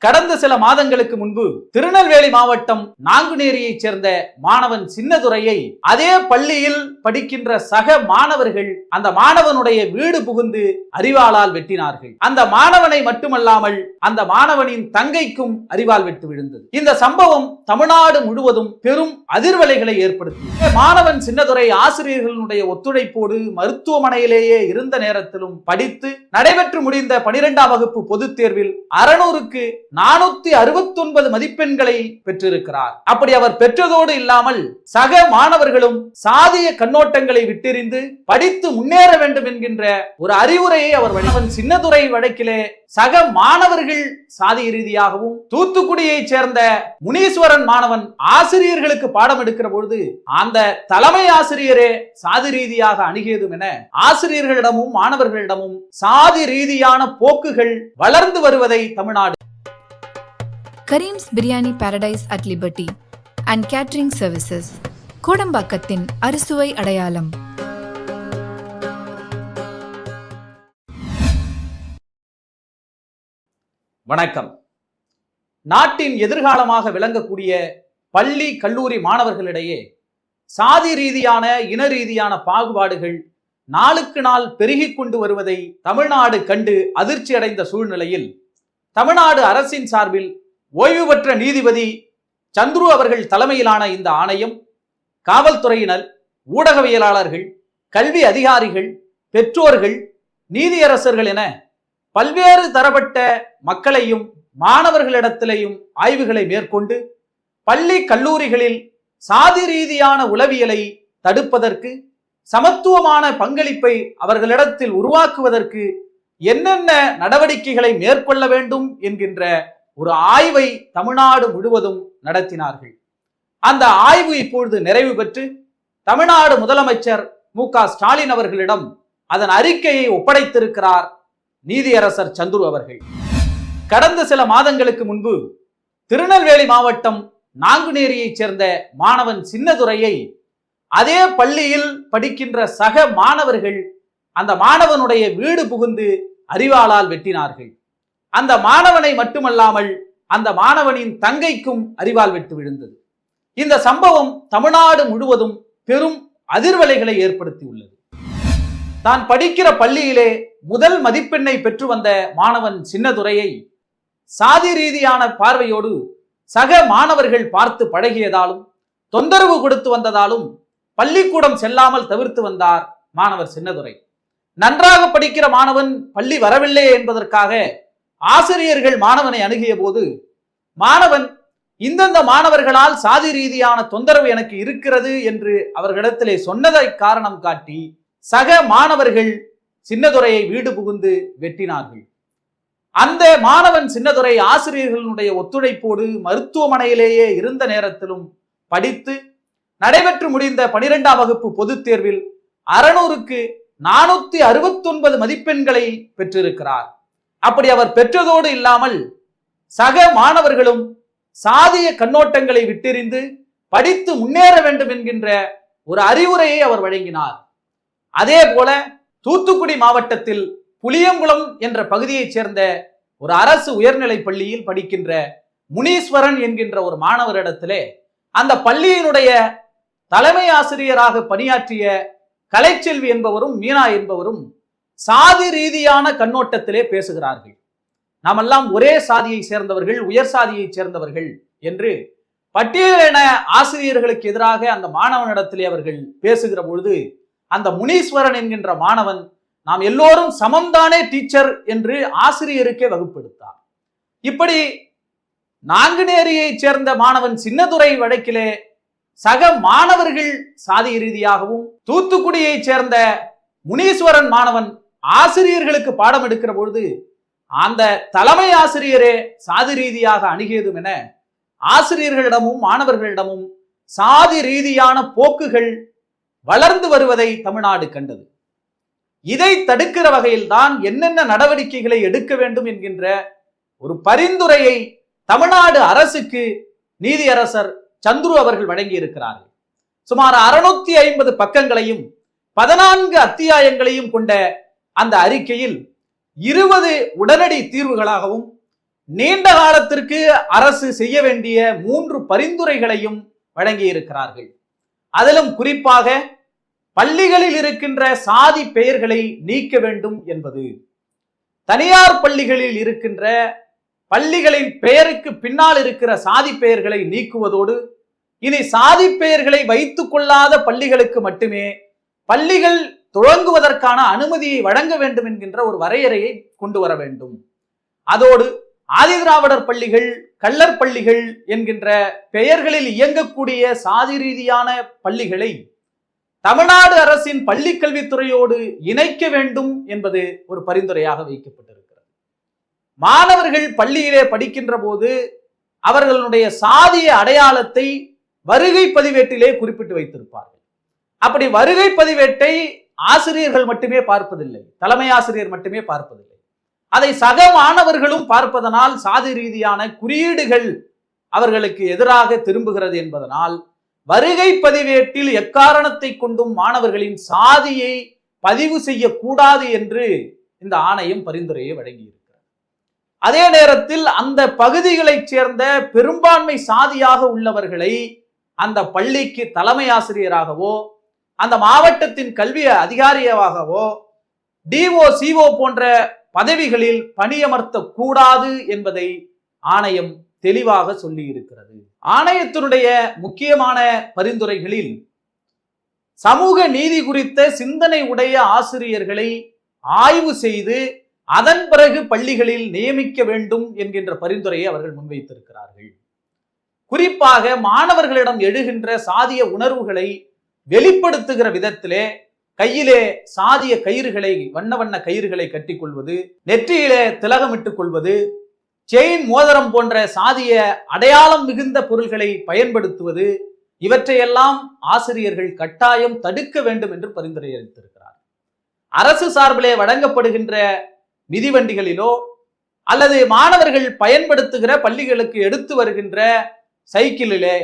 கடந்த சில மாதங்களுக்கு முன்பு திருநெல்வேலி மாவட்டம் நாங்குநேரியைச் சேர்ந்த மாணவன் சின்னதுரையை அதே பள்ளியில் படிக்கின்ற சக மாணவர்கள் அந்த மாணவனுடைய வீடு புகுந்து அரிவாளால் வெட்டினார்கள். அந்த மாணவனை மட்டுமல்லாமல் அந்த மாணவனின் தங்கைக்கும் அரிவாள் வெட்டு விழுந்தது. இந்த சம்பவம் தமிழ்நாடு முழுவதும் பெரும் அதிர்வலைகளை ஏற்படுத்தியது. மாணவன் சின்னதுரை ஆசிரியர்களுடைய ஒத்துழைப்போடு மருத்துவமனையிலேயே இருந்த நேரத்திலும் படித்து நடைபெற்று முடிந்த 12ஆம் வகுப்பு பொதுத் தேர்வில் 600க்கு 469 மதிப்பெண்களை பெற்றிருக்கிறார். அப்படி அவர் பெற்றதோடு இல்லாமல் சக மாணவர்களும் சாதிய கண்ணோட்டங்களை விட்டெறிந்து படித்து முன்னேற வேண்டும் என்கின்ற ஒரு அறிவுரையை அவர் சின்னதுரை வழக்கிலே சக மாணவர்கள் சாதி ரீதியாகவும் தூத்துக்குடியைச் சேர்ந்த முனீஸ்வரன் மாணவன் ஆசிரியர்களுக்கு பாடம் எடுக்கிற பொழுது அந்த தலைமை ஆசிரியரே சாதி ரீதியாக அணுகியதும் என ஆசிரியர்களிடமும் மாணவர்களிடமும் சாதி ரீதியான போக்குகள் வளர்ந்து வருவதை Tamil Nadu Karim's biryani paradise at liberty and catering services கோடம்பாக்கத்தின் அறுசுவை அடையாளம். வணக்கம். நாட்டின் எதிர்காலமாக விளங்கக்கூடிய பள்ளி கல்லூரி மாணவர்களிடையே சாதி ரீதியான இன ரீதியான பாகுபாடுகள் நாளுக்கு நாள் பெருகிக் கொண்டு வருவதை தமிழ்நாடு கண்டு அதிர்ச்சி அடைந்த சூழ்நிலையில் தமிழ்நாடு அரசின் சார்பில் ஓய்வு பெற்ற நீதிபதி சந்துரு அவர்கள் தலைமையிலான இந்த ஆணையம் காவல்துறையினர், ஊடகவியலாளர்கள், கல்வி அதிகாரிகள், பெற்றோர்கள், நீதியரசர்கள் என பல்வேறு தரப்பட்ட மக்களையும் மாணவர்களிடத்திலேயும் ஆய்வுகளை மேற்கொண்டு பள்ளி கல்லூரிகளில் சாதி ரீதியான உளவியலை தடுப்பதற்கு, சமத்துவமான பங்களிப்பை அவர்களிடத்தில் உருவாக்குவதற்கு என்னென்ன நடவடிக்கைகளை மேற்கொள்ள வேண்டும் என்கின்ற ஒரு ஆய்வை தமிழ்நாடு முழுவதும் நடத்தினார்கள். அந்த ஆய்வு இப்பொழுது நிறைவு பெற்று தமிழ்நாடு முதலமைச்சர் மு.க. ஸ்டாலின் அவர்களிடம் அதன் அறிக்கையை ஒப்படைத்திருக்கிறார் நீதியரசர் சந்துரு அவர்கள். கடந்த சில மாதங்களுக்கு முன்பு திருநெல்வேலி மாவட்டம் நாங்குநேரியைச் சேர்ந்த மாணவன் சின்னதுரையை அதே பள்ளியில் படிக்கின்ற சக மாணவர்கள் அந்த மாணவனுடைய வீடு புகுந்து அரிவாளால் வெட்டினார்கள். அந்த மாணவனை மட்டுமல்லாமல் அந்த மாணவனின் தங்கைக்கும் அரிவாள் வெட்டு விழுந்தது. இந்த சம்பவம் தமிழ்நாடு முழுவதும் பெரும் அதிர்வலைகளை ஏற்படுத்தியுள்ளது. தான் படிக்கிற பள்ளியிலே முதல் மதிப்பெண்ணை பெற்று வந்த மாணவன் சின்னதுரையை சாதி ரீதியான பார்வையோடு சக மாணவர்கள் பார்த்து பழகியதாலும் தொந்தரவு கொடுத்து வந்ததாலும் பள்ளிக்கூடம் செல்லாமல் தவிர்த்து வந்தார் மாணவர் சின்னதுரை. நன்றாக படிக்கிற மாணவன் பள்ளி வரவில்லை என்பதற்காக ஆசிரியர்கள் மாணவனை அணுகிய போது மாணவன் இந்தந்த மாணவர்களால் சாதி ரீதியான தொந்தரவு எனக்கு இருக்கிறது என்று அவர்களிடத்திலே சொன்னதை காரணம் காட்டி சக மாணவர்கள் சின்னதுரையை வீடு புகுந்து வெட்டினார்கள். அந்த மாணவன் சின்னதுரை ஆசிரியர்களுடைய ஒத்துழைப்போடு மருத்துவமனையிலேயே இருந்த நேரத்திலும் படித்து நடைபெற்று முடிந்த 12ஆம் வகுப்பு பொதுத் தேர்வில் 600க்கு 469 மதிப்பெண்களை பெற்றிருக்கிறார். அப்படி அவர் பெற்றதோடு இல்லாமல் சக மாணவர்களும் சாதிய கண்ணோட்டங்களை விட்டெறிந்து படித்து முன்னேற வேண்டும் என்கின்ற ஒரு அறிவுரையை அவர் வழங்கினார். அதே போல தூத்துக்குடி மாவட்டத்தில் புளியங்குளம் என்ற பகுதியைச் சேர்ந்த ஒரு அரசு உயர்நிலை பள்ளியில் படிக்கின்ற முனீஸ்வரன் என்கின்ற ஒரு மாணவரிடத்திலே அந்த பள்ளியினுடைய தலைமை ஆசிரியராக பணியாற்றிய கலைச்செல்வி என்பவரும் மீனா என்பவரும் சாதி ரீதியான கண்ணோட்டத்திலே பேசுகிறார்கள். நாமெல்லாம் ஒரே சாதியை சேர்ந்தவர்கள், உயர் சாதியை சேர்ந்தவர்கள் என்று பட்டியலின ஆசிரியர்களுக்கு எதிராக அந்த மாணவனிடத்திலே அவர்கள் பேசுகிற பொழுது அந்த முனீஸ்வரன் என்கின்ற மாணவன் நாம் எல்லோரும் சமம்தானே டீச்சர் என்று ஆசிரியருக்கே வகுப்பெடுத்தார். இப்படி நாங்குநேரியைச் சேர்ந்த மாணவன் சின்னதுரை வழக்கிலே சக மாணவர்கள் சாதி ரீதியாகவும் தூத்துக்குடியைச் சேர்ந்த முனீஸ்வரன் மாணவன் ஆசிரியர்களுக்கு பாடம் எடுக்கிற பொழுது அந்த தலைமை ஆசிரியரே சாதி ரீதியாக அணுகியதும் என ஆசிரியர்களிடமும் மாணவர்களிடமும் சாதி ரீதியான போக்குகள் வளர்ந்து வருவதை தமிழ்நாடு கண்டது. இதை தடுக்கிற வகையில் தான் என்னென்ன நடவடிக்கைகளை எடுக்க வேண்டும் என்கின்ற ஒரு பரிந்துரையை தமிழ்நாடு அரசுக்கு நீதியரசர் சந்துரு அவர்கள் வழங்கி இருக்கிறார்கள். சுமார் 650 பக்கங்களையும் 14 அத்தியாயங்களையும் கொண்ட அந்த அறிக்கையில் 20 உடனடி தீர்வுகளாகவும் நீண்ட காலத்திற்கு அரசு செய்ய வேண்டிய 3 பரிந்துரைகளையும் வழங்கி இருக்கிறார்கள். அதிலும் குறிப்பாக பள்ளிகளில் இருக்கின்ற சாதி பெயர்களை நீக்க வேண்டும் என்பது, தனியார் பள்ளிகளில் இருக்கின்ற பள்ளிகளின் பெயருக்கு பின்னால் இருக்கிற சாதி பெயர்களை நீக்குவதோடு இனி சாதி பெயர்களை வைத்துக் கொள்ளாத பள்ளிகளுக்கு மட்டுமே பள்ளிகள் தொடங்குவதற்கான அனுமதியை வழங்க வேண்டும் என்கின்ற ஒரு வரையறையை கொண்டு வர வேண்டும். அதோடு ஆதிதிராவிடர் பள்ளிகள், கள்ளர் பள்ளிகள் என்கின்ற பெயர்களில் இயங்கக்கூடிய சாதி ரீதியான பள்ளிகளை தமிழ்நாடு அரசின் பள்ளி கல்வித்துறையோடு இணைக்க வேண்டும் என்பது ஒரு பரிந்துரையாக வைக்கப்பட்டிருக்கிறது. மாணவர்கள் பள்ளியிலே படிக்கின்ற போது அவர்களுடைய சாதிய அடையாளத்தை வருகை பதிவேட்டிலே குறிப்பிட்டு வைத்திருப்பார்கள். அப்படி வருகை பதிவேட்டை ஆசிரியர்கள் மட்டுமே பார்ப்பதில்லை, தலைமை ஆசிரியர் மட்டுமே பார்ப்பதில்லை, அதை சக மாணவர்களும் பார்ப்பதனால் சாதி ரீதியான குறியீடுகள் அவர்களுக்கு எதிராக திரும்புகிறது என்பதனால் வருகை பதிவேட்டில் எக்காரணத்தை கொண்டும் மாணவர்களின் சாதியை பதிவு செய்யக்கூடாது என்று இந்த ஆணையம் பரிந்துரையை வழங்கியிருக்கிறது. அதே நேரத்தில் அந்த பகுதிகளைச் சேர்ந்த பெரும்பான்மை சாதியாக உள்ளவர்களை அந்த பள்ளிக்கு தலைமை ஆசிரியராகவோ அந்த மாவட்டத்தின் கல்வி அதிகாரியாகவோ டிஓ சிஓ போன்ற பதவிகளில் பணியமர்த்த கூடாது என்பதை ஆணையம் தெளிவாக சொல்லி இருக்கிறது. ஆணையத்தினுடைய முக்கியமான பரிந்துரைகளில் சமூக நீதி குறித்த சிந்தனை உடைய ஆசிரியர்களை ஆய்வு செய்து அதன் பிறகு பள்ளிகளில் நியமிக்க வேண்டும் என்கின்ற பரிந்துரையை அவர்கள் முன்வைத்திருக்கிறார்கள். குறிப்பாக மாணவர்களிடம் எழுகின்ற சாதிய உணர்வுகளை வெளிப்படுத்துகிற விதத்திலே கையிலே சாதிய கயிறுகளை, வண்ண வண்ண கயிறுகளை கட்டிக்கொள்வது, நெற்றியிலே திலகமிட்டுக் கொள்வது, செயின், மோதிரம் போன்ற சாதிய அடையாளம் மிகுந்த பொருள்களை பயன்படுத்துவது, இவற்றையெல்லாம் ஆசிரியர்கள் கட்டாயம் தடுக்க வேண்டும் என்று பரிந்துரை அளித்திருக்கிறார். அரசு சார்பிலே வழங்கப்படுகின்ற மிதிவண்டிகளிலோ அல்லது மாணவர்கள் பயன்படுத்துகிற பள்ளிகளுக்கு எடுத்து வருகின்ற சைக்கிளிலே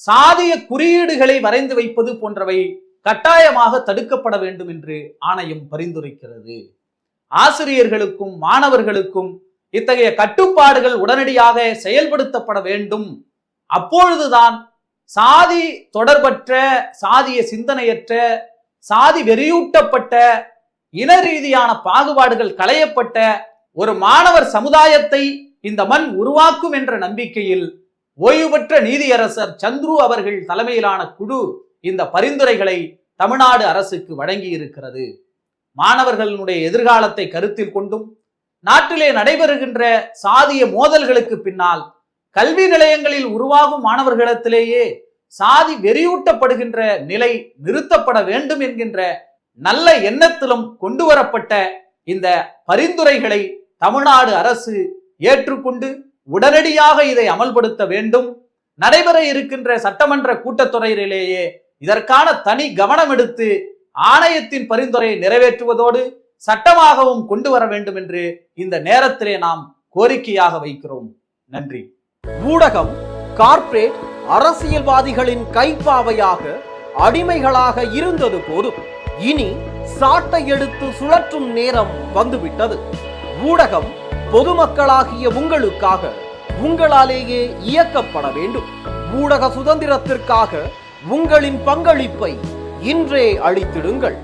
சாதிய குறியீடுகளை வரைந்து வைப்பது போன்றவை கட்டாயமாக தடுக்கப்பட வேண்டும் என்று ஆணையம் பரிந்துரைக்கிறது. ஆசிரியர்களுக்கும் மாணவர்களுக்கும் இத்தகைய கட்டுப்பாடுகள் உடனடியாக செயல்படுத்தப்பட வேண்டும். அப்பொழுதுதான் சாதி தொடர்பற்ற, சாதிய சிந்தனையற்ற, சாதி வெறியூட்டப்பட்ட, இன ரீதியான பாகுபாடுகள் களையப்பட்ட ஒரு மாணவர் சமுதாயத்தை இந்த மண் உருவாக்கும் என்ற நம்பிக்கையில் ஓய்வு பெற்ற நீதியரசர் சந்துரு அவர்கள் தலைமையிலான குழு இந்த பரிந்துரைகளை தமிழ்நாடு அரசுக்கு வழங்கி இருக்கிறது. மாணவர்களுடைய எதிர்காலத்தை கருத்தில் கொண்டும் நாட்டிலே நடைபெறுகின்ற சாதிய மோதல்களுக்கு பின்னால் கல்வி நிலையங்களில் உருவாகும் மாணவர்களிடத்திலேயே சாதி வெறியூட்டப்படுகின்ற நிலை நிறுத்தப்பட வேண்டும் என்கின்ற நல்ல எண்ணத்திலும் கொண்டு வரப்பட்ட இந்த பரிந்துரைகளை தமிழ்நாடு அரசு ஏற்றுக்கொண்டு உடனடியாக இதை அமல்படுத்த வேண்டும். நடைபெற இருக்கின்ற சட்டமன்ற கூட்டத்தொடரிலேயே இதற்கான தனி கவனம் எடுத்து ஆணையத்தின் பரிந்துரையை நிறைவேற்றுவதோடு சட்டமாகவும் கொண்டு வர வேண்டும் என்று இந்த நேரத்திலே நாம் கோரிக்கையாக வைக்கிறோம். நன்றி. ஊடகம் கார்ப்பரேட் அரசியல்வாதிகளின் கைப்பாவையாக, அடிமைகளாக இருந்தது போதும். இனி சாட்டை எடுத்து சுழற்றும் நேரம் வந்துவிட்டது. ஊடகம் பொதுமக்களாகிய உங்களுக்காக, உங்களாலேயே இயக்கப்பட வேண்டும். ஊடக சுதந்திரத்திற்காக உங்களின் பங்களிப்பை இன்றே அளித்திடுங்கள்.